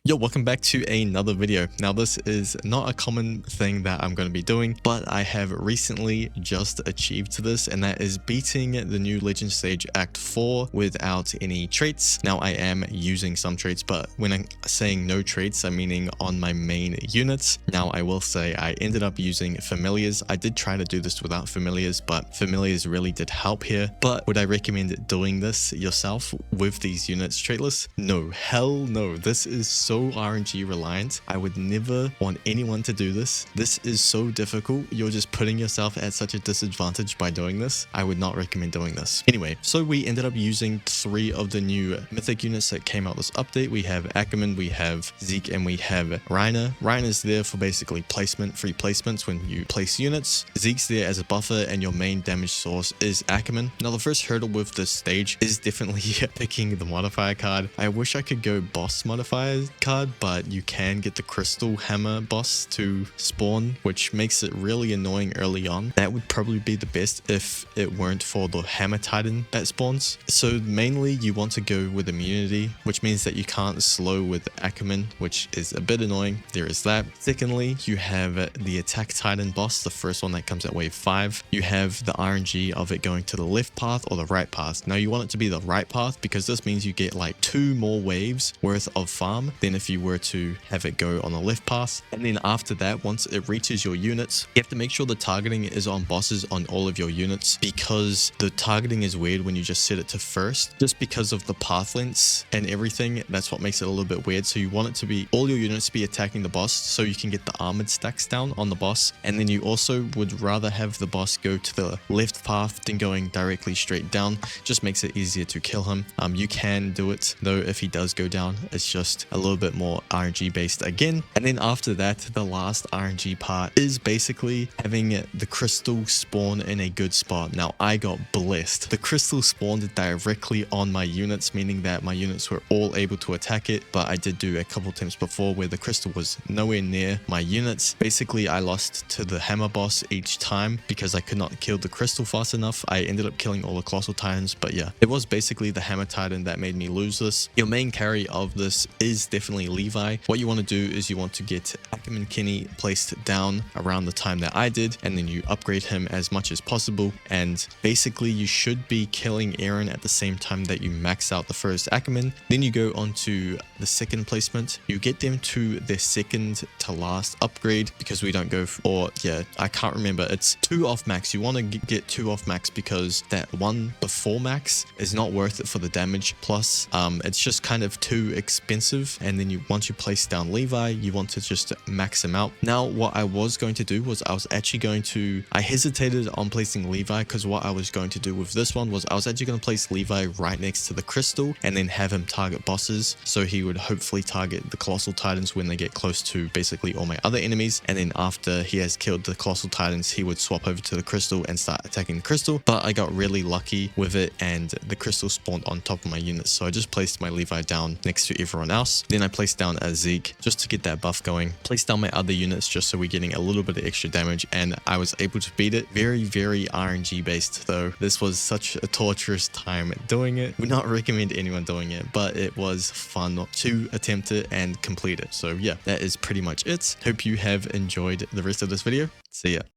Yo, welcome back to another video. Now, this is not a common thing that I'm going to be doing, but I have recently just achieved this, and that is beating the new Legend Stage Act 4 without any traits. Now, I am using some traits, but when I'm saying no traits, I'm meaning on my main units. Now, I will say I ended up using familiars. I did try to do this without familiars, but familiars really did help here. But would I recommend doing this yourself with these units traitless? No, hell no. This is so RNG reliant. I would never want anyone to do this. This is so difficult. You're just putting yourself at such a disadvantage by doing this. I would not recommend doing this. Anyway, so we ended up using 3 of the new mythic units that came out this update. We have Ackerman, we have Zeke, and we have Reiner. Reiner's there for basically placement, free placements when you place units. Zeke's there as a buffer, and your main damage source is Ackerman. Now, the first hurdle with this stage is definitely picking the modifier card. I wish I could go boss modifier card, but you can get the crystal hammer boss to spawn, which makes it really annoying early on. That would probably be the best if it weren't for the hammer titan that spawns. So mainly you want to go with immunity, which means that you can't slow with Ackerman, which is a bit annoying. There is that. Secondly, you have the attack titan boss, the first one that comes at wave 5. You have the RNG of it going to the left path or the right path. Now, you want it to be the right path because this means you get like 2 more waves worth of farm than if you were to have it go on the left path. And then after that, once it reaches your units, you have to make sure the targeting is on bosses on all of your units, because the targeting is weird when you just set it to first, just because of the path lengths and everything. That's what makes it a little bit weird. So you want it to be all your units to be attacking the boss so you can get the armored stacks down on the boss. And then you also would rather have the boss go to the left path than going directly straight down. Just makes it easier to kill him. You can do it though if he does go down. It's just a little bit more RNG based again. And then after that, the last RNG part is basically having the crystal spawn in a good spot. Now, I got blessed. The crystal spawned directly on my units, meaning that my units were all able to attack it. But I did do a couple times before where the crystal was nowhere near my units. Basically, I lost to the hammer boss each time because I could not kill the crystal fast enough. I ended up killing all the colossal titans, but yeah, it was basically the hammer titan that made me lose this. Your main carry of this is definitely Levi. What you want to do is you want to get Ackerman Kenny placed down around the time that I did, and then you upgrade him as much as possible. And basically, you should be killing Aaron at the same time that you max out the first Ackerman. Then you go on to the second placement. You get them to their second to last upgrade, because we don't go for, yeah, I can't remember. It's 2 off max. You want to get 2 off max because that one before max is not worth it for the damage. Plus, it's just kind of too expensive. And then once you place down Levi, you want to just max him out. Now, what I was going to do was I hesitated on placing Levi, because what I was going to do with this one was I was actually going to place Levi right next to the crystal and then have him target bosses. So he would hopefully target the colossal titans when they get close to basically all my other enemies. And then after he has killed the colossal titans, he would swap over to the crystal and start attacking the crystal. But I got really lucky with it, and the crystal spawned on top of my units. So I just placed my Levi down next to everyone else. Then I placed down a Zeke just to get that buff going. Placed down my other units just so we're getting a little bit of extra damage, and I was able to beat it. Very, very RNG based though. This was such a torturous time doing it. Would not recommend anyone doing it, but it was fun to attempt it and complete it. So yeah, that is pretty much it. Hope you have enjoyed the rest of this video. See ya.